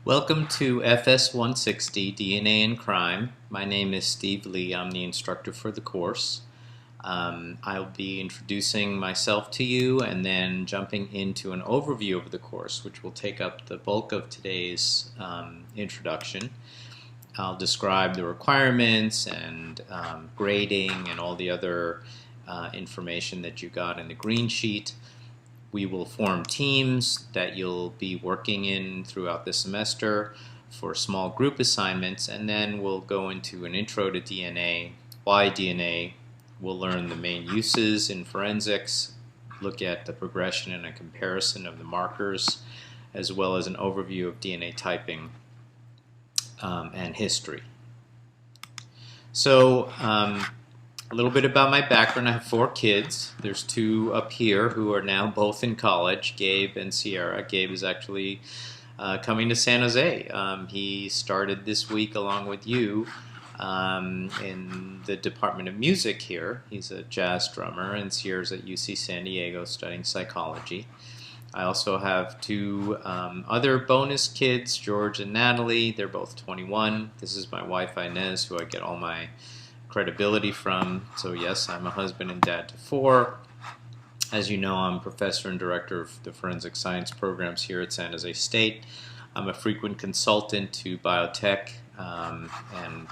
Welcome to FS 160 DNA and Crime. My name is Steve Lee. I'm the instructor for the course. I'll be introducing myself to you and then jumping into an overview of the course, which will take up the bulk of today's introduction. I'll describe the requirements and grading and all the other information that you got in the green sheet. We will form teams that you'll be working in throughout the semester for small group assignments, and then we'll go into an intro to DNA, why DNA. We'll learn the main uses in forensics, look at the progression and a comparison of the markers, as well as an overview of DNA typing and history. So, a little bit about my background. I have 4 kids. There's 2 up here who are now both in college, Gabe and Sierra. Gabe is actually coming to San Jose. He started this week along with you in the Department of Music here. He's a jazz drummer, and Sierra's at UC San Diego studying psychology. I also have 2 other bonus kids, George and Natalie. They're both 21. This is my wife, Inez, who I get all my credibility from. So yes, I'm a husband and dad to 4. As you know, I'm professor and director of the forensic science programs here at San Jose State. I'm a frequent consultant to biotech and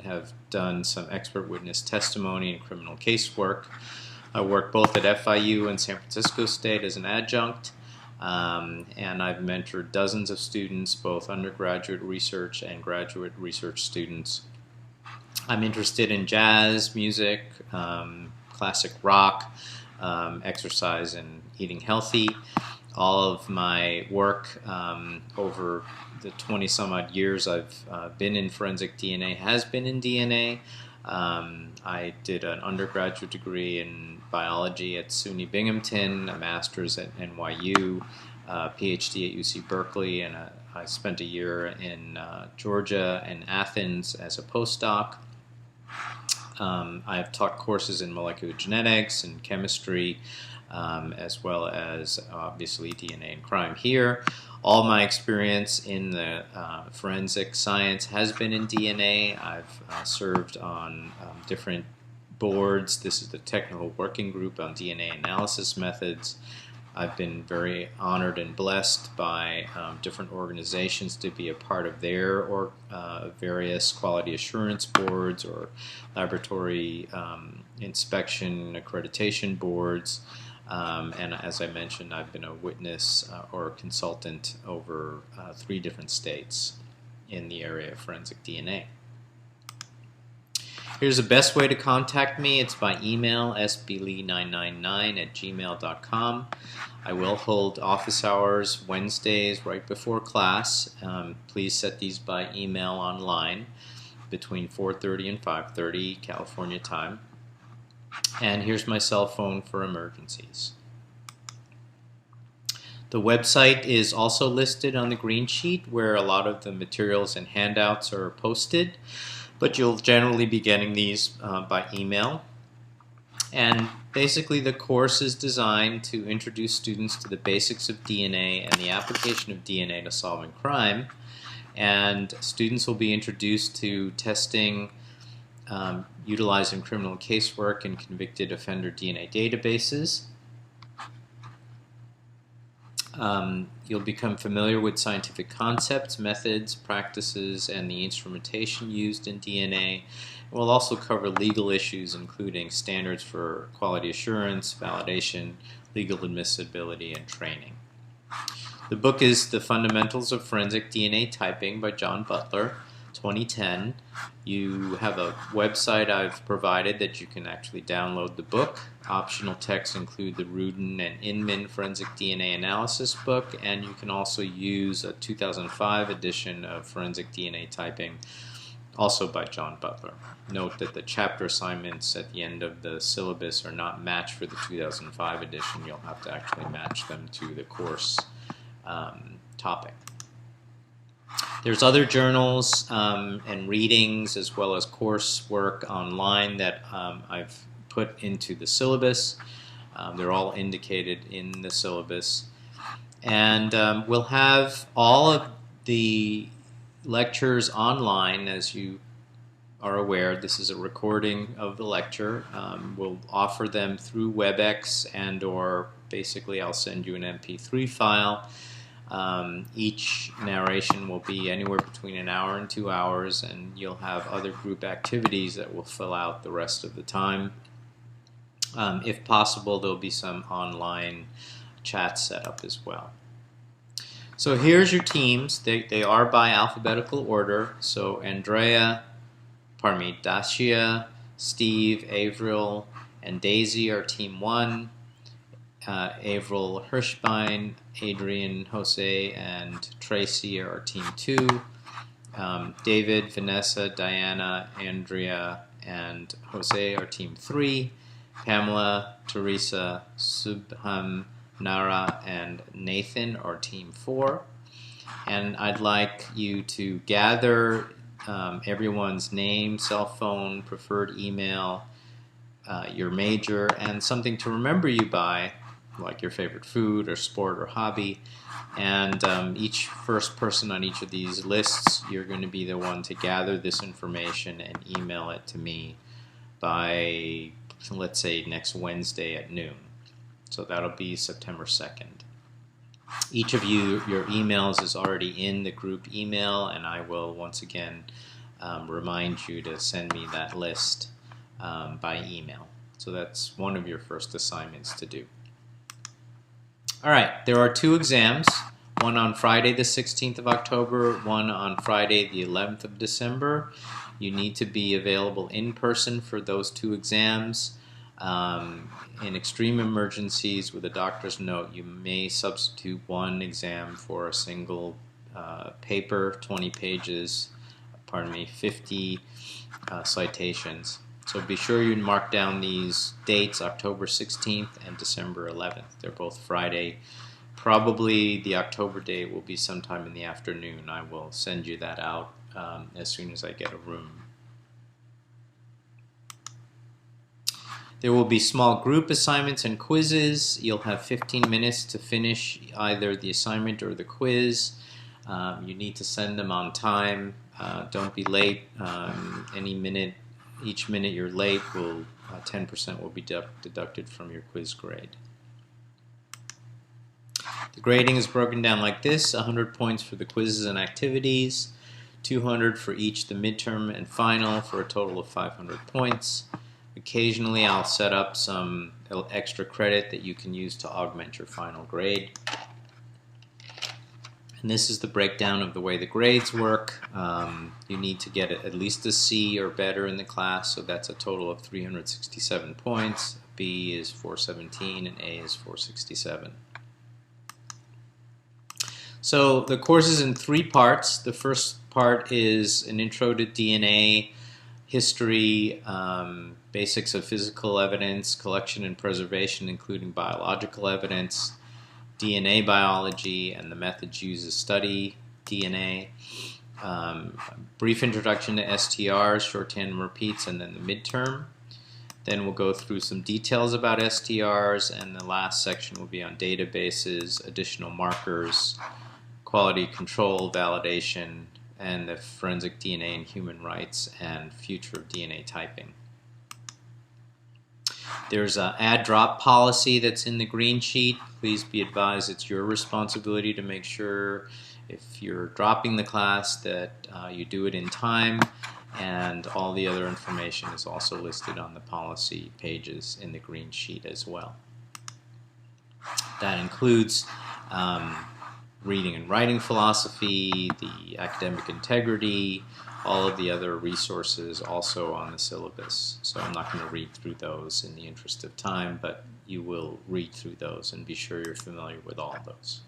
have done some expert witness testimony and criminal casework. I work both at FIU and San Francisco State as an adjunct, and I've mentored dozens of students, both undergraduate research and graduate research students. I'm interested in jazz, music, classic rock, exercise, and eating healthy. All of my work over the 20-some-odd years I've been in forensic DNA has been in DNA. I did an undergraduate degree in biology at SUNY Binghamton, a master's at NYU, a PhD at UC Berkeley, and I spent a year in Georgia and Athens as a postdoc. I have taught courses in molecular genetics and chemistry, as well as obviously DNA and crime here. All my experience in the forensic science has been in DNA. I've served on different boards. This is the technical working group on DNA analysis methods. I've been very honored and blessed by different organizations to be a part of their various quality assurance boards or laboratory inspection accreditation boards. And as I mentioned, I've been a witness or a consultant over 3 different states in the area of forensic DNA. Here's the best way to contact me. It's by email, sblee999@gmail.com. I will hold office hours Wednesdays right before class. Please set these by email online between 4:30 and 5:30 California time. And here's my cell phone for emergencies. The website is also listed on the green sheet where a lot of the materials and handouts are posted, but you'll generally be getting these by email. And basically the course is designed to introduce students to the basics of DNA and the application of DNA to solving crime. And students will be introduced to testing utilizing criminal casework and convicted offender DNA databases. You'll become familiar with scientific concepts, methods, practices, and the instrumentation used in DNA. We'll also cover legal issues, including standards for quality assurance, validation, legal admissibility, and training. The book is The Fundamentals of Forensic DNA Typing by John Butler, 2010. You have a website I've provided that you can actually download the book. Optional texts include the Rudin and Inman Forensic DNA Analysis book, and you can also use a 2005 edition of Forensic DNA Typing, also by John Butler. Note that the chapter assignments at the end of the syllabus are not matched for the 2005 edition. You'll have to actually match them to the course topic. There's other journals and readings as well as coursework online that I've put into the syllabus. They're all indicated in the syllabus. And we'll have all of The lectures online, as you are aware, this is a recording of the lecture. We'll offer them through WebEx, and or basically I'll send you an MP3 file. Each narration will be anywhere between an hour and 2 hours, and you'll have other group activities that will fill out the rest of the time. If possible, there'll be some online chat set up as well. So here's your teams. They are by alphabetical order. So Dacia, Steve, Avril, and Daisy are team 1. Avril, Hirschbein, Adrian, Jose, and Tracy are team 2. David, Vanessa, Diana, Andrea, and Jose are team 3. Pamela, Teresa, Subham, Nara, and Nathan are team 4. And I'd like you to gather everyone's name, cell phone, preferred email, your major, and something to remember you by, like your favorite food or sport or hobby. And each first person on each of these lists, you're going to be the one to gather this information and email it to me by, let's say, next Wednesday at noon. So that'll be September 2nd. Each of you, your emails is already in the group email, and I will once again remind you to send me that list by email. So that's one of your first assignments to do. All right, there are 2 exams, one on Friday the 16th of October, one on Friday the 11th of December. You need to be available in person for those 2 exams. In extreme emergencies with a doctor's note, you may substitute one exam for a single paper, 20 pages, 50 citations. So be sure you mark down these dates, October 16th and December 11th. They're both Friday. Probably the October date will be sometime in the afternoon. I will send you that out as soon as I get a room. There will be small group assignments and quizzes. You'll have 15 minutes to finish either the assignment or the quiz. You need to send them on time. Don't be late. Each minute you're late, 10% will be deducted from your quiz grade. The grading is broken down like this: 100 points for the quizzes and activities, 200 for each the midterm and final, for a total of 500 points. Occasionally I'll set up some extra credit that you can use to augment your final grade. And this is the breakdown of the way the grades work. You need to get at least a C or better in the class, so that's a total of 367 points. B is 417 and A is 467. So the course is in 3 parts. The first part is an intro to DNA, history, basics of physical evidence, collection and preservation, including biological evidence, DNA biology, and the methods used to study DNA. Brief introduction to STRs, short tandem repeats, and then the midterm. Then we'll go through some details about STRs, and the last section will be on databases, additional markers, quality control, validation, and the forensic DNA and human rights, and future of DNA typing. There's an add-drop policy that's in the green sheet. Please be advised it's your responsibility to make sure if you're dropping the class that you do it in time, and all the other information is also listed on the policy pages in the green sheet as well. That includes reading and writing philosophy, the academic integrity, all of the other resources also on the syllabus. So I'm not going to read through those in the interest of time, but you will read through those and be sure you're familiar with all of those.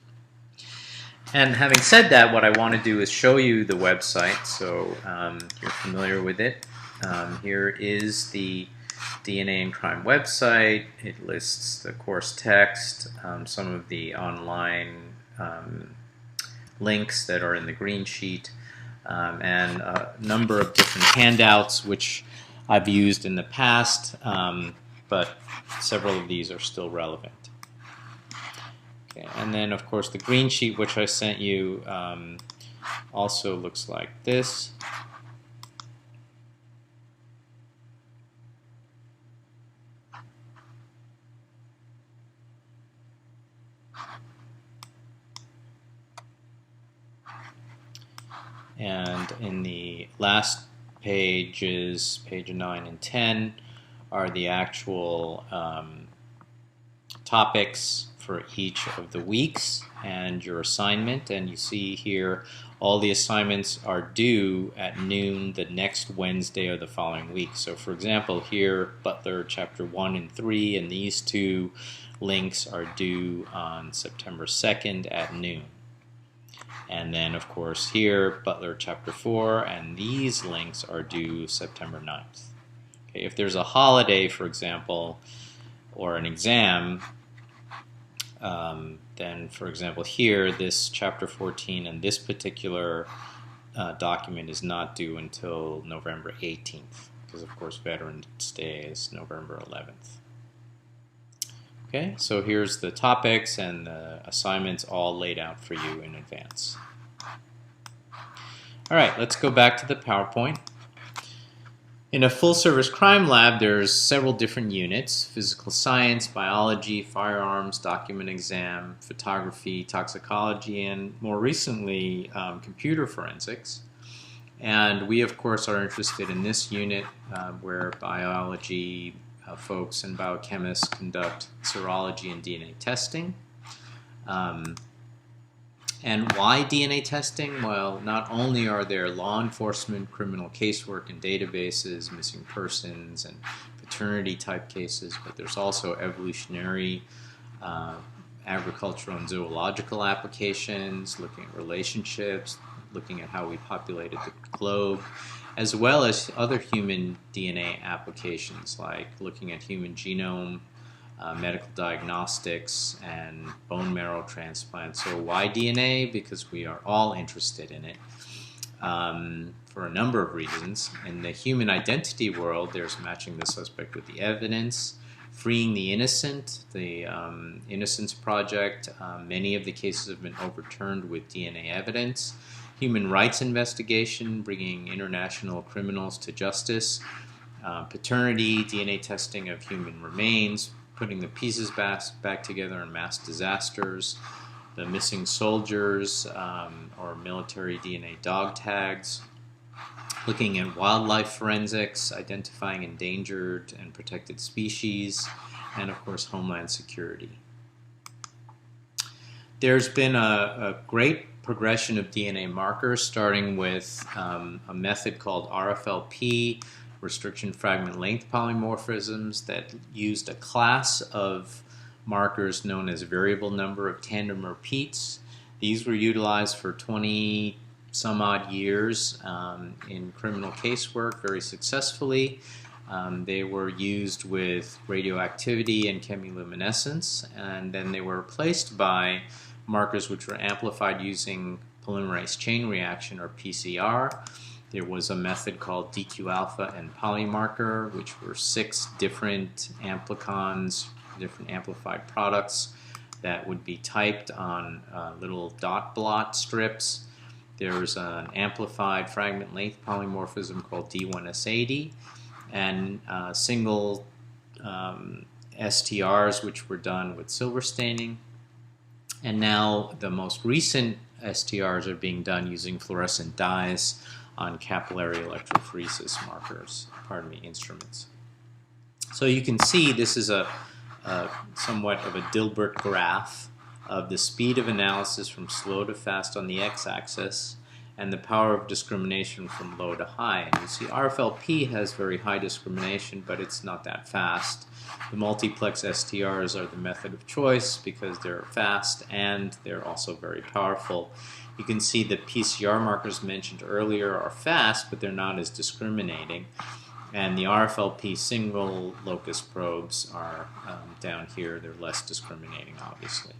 And having said that, what I want to do is show you the website so you're familiar with it. Here is the DNA and Crime website. It lists the course text, some of the online links that are in the green sheet, and a number of different handouts which I've used in the past, but several of these are still relevant. Okay, and then of course the green sheet which I sent you also looks like this. And in the last pages, page 9 and 10, are the actual topics for each of the weeks and your assignment. And you see here all the assignments are due at noon the next Wednesday of the following week. So for example, here Butler chapter 1 and 3, and these two links are due on September 2nd at noon. And then of course here Butler chapter 4, and these links are due September 9th. Okay, if there's a holiday, for example, or an exam, then for example here, this chapter 14 and this particular document is not due until November 18th, because of course Veterans Day is November 11th. Okay, so here's the topics and the assignments all laid out for you in advance. Alright, let's go back to the PowerPoint. In a full-service crime lab, there's several different units: physical science, biology, firearms, document exam, photography, toxicology, and more recently, computer forensics. And we, of course, are interested in this unit where biology folks and biochemists conduct serology and DNA testing. And why DNA testing? Well, not only are there law enforcement, criminal casework and databases, missing persons and paternity type cases, but there's also evolutionary, agricultural and zoological applications, looking at relationships, looking at how we populated the globe, as well as other human DNA applications like looking at human genome, medical diagnostics, and bone marrow transplants. So why DNA? Because we are all interested in it for a number of reasons. In the human identity world, there's matching the suspect with the evidence, freeing the innocent, the Innocence Project. Many of the cases have been overturned with DNA evidence. Human rights investigation, bringing international criminals to justice. Paternity, DNA testing of human remains, putting the pieces back together in mass disasters, the missing soldiers or military DNA dog tags, looking at wildlife forensics, identifying endangered and protected species, and of course homeland security. There's been a great progression of DNA markers, starting with a method called RFLP, restriction fragment length polymorphisms, that used a class of markers known as variable number of tandem repeats. These were utilized for 20 some odd years in criminal casework very successfully. They were used with radioactivity and chemiluminescence, and then they were replaced by markers which were amplified using polymerase chain reaction, or PCR. There was a method called DQ alpha and polymarker, which were 6 different amplicons, different amplified products that would be typed on little dot blot strips. There was an amplified fragment length polymorphism called D1S80, and single STRs, which were done with silver staining. And now the most recent STRs are being done using fluorescent dyes on capillary electrophoresis instruments. So you can see this is a somewhat of a Dilbert graph of the speed of analysis from slow to fast on the x-axis and the power of discrimination from low to high. And you see RFLP has very high discrimination, but it's not that fast. The multiplex STRs are the method of choice because they're fast and they're also very powerful. You can see the PCR markers mentioned earlier are fast, but they're not as discriminating. And the RFLP single locus probes are down here. They're less discriminating, obviously.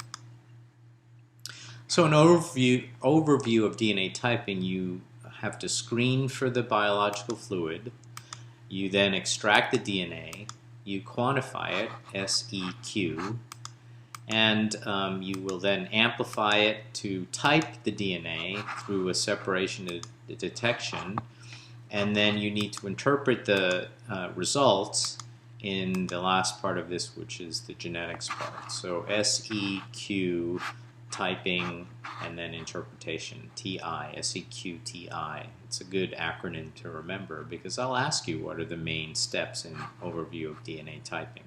So an overview of DNA typing: you have to screen for the biological fluid. You then extract the DNA. You quantify it, SEQ. and you will then amplify it to type the DNA through a separation detection, and then you need to interpret the results in the last part of this, which is the genetics part. So SEQ, typing, and then interpretation, TI, SEQTI. It's a good acronym to remember because I'll ask you what are the main steps in overview of DNA typing.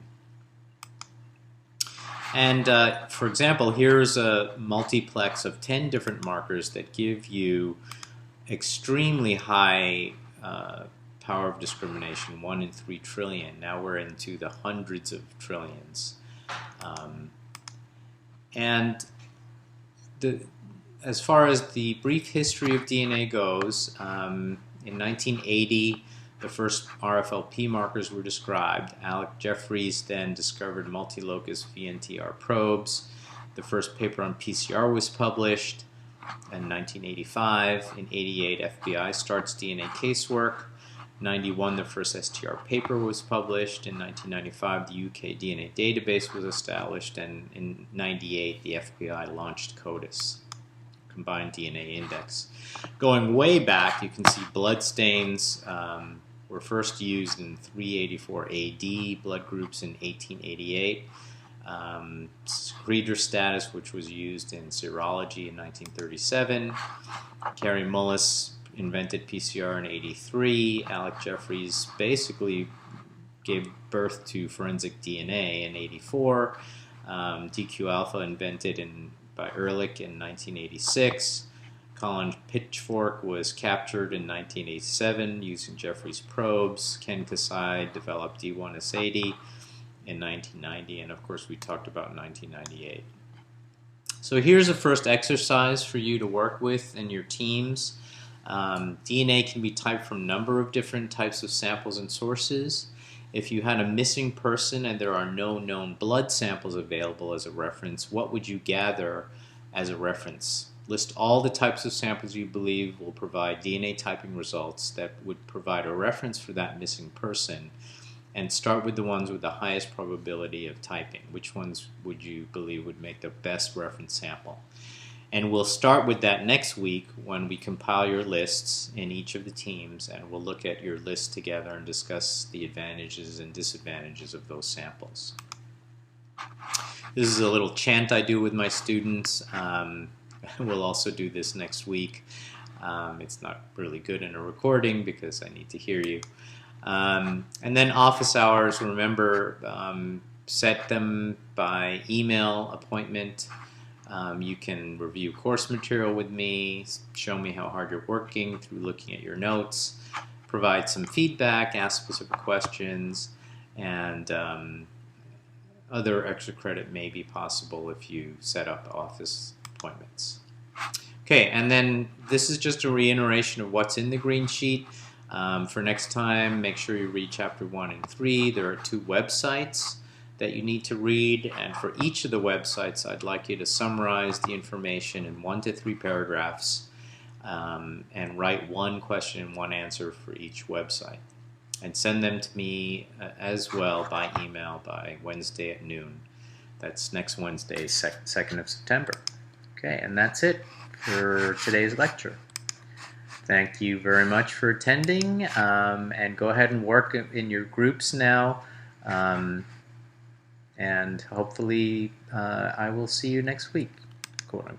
And for example, here's a multiplex of 10 different markers that give you extremely high power of discrimination, 1 in 3 trillion. Now we're into the hundreds of trillions. As far as the brief history of DNA goes, in 1980, the first RFLP markers were described. Alec Jeffreys then discovered multilocus VNTR probes. The first paper on PCR was published in 1985. In 88, FBI starts DNA casework. 91, the first STR paper was published. In 1995, the UK DNA database was established. And in 98, the FBI launched CODIS, Combined DNA Index. Going way back, you can see blood stains were first used in 384 AD, blood groups in 1888. Secretor status, which was used in serology in 1937. Kary Mullis invented PCR in 83. Alec Jeffreys basically gave birth to forensic DNA in 84. DQ alpha invented by Ehrlich in 1986. Colin Pitchfork was captured in 1987 using Jeffreys probes. Ken Kasai developed D1S80 in 1990, and of course we talked about 1998. So here's a first exercise for you to work with in your teams. DNA can be typed from a number of different types of samples and sources. If you had a missing person and there are no known blood samples available as a reference, what would you gather as a reference? List all the types of samples you believe will provide DNA typing results that would provide a reference for that missing person, and start with the ones with the highest probability of typing. Which ones would you believe would make the best reference sample? And we'll start with that next week when we compile your lists in each of the teams, and we'll look at your list together and discuss the advantages and disadvantages of those samples. This is a little chant I do with my students. We'll also do this next week. It's not really good in a recording because I need to hear you. And then office hours, remember, set them by email appointment. You can review course material with me, show me how hard you're working through looking at your notes, provide some feedback, ask specific questions, and other extra credit may be possible if you set up office appointments. Okay, and then this is just a reiteration of what's in the green sheet. For next time, make sure you read chapter 1 and 3. There are 2 websites that you need to read, and for each of the websites I'd like you to summarize the information in 1 to 3 paragraphs and write 1 question and 1 answer for each website, and send them to me as well by email by Wednesday at noon. That's next Wednesday, 2nd of September. Okay, and that's it for today's lecture. Thank you very much for attending, and go ahead and work in your groups now, and hopefully I will see you next week, quote unquote.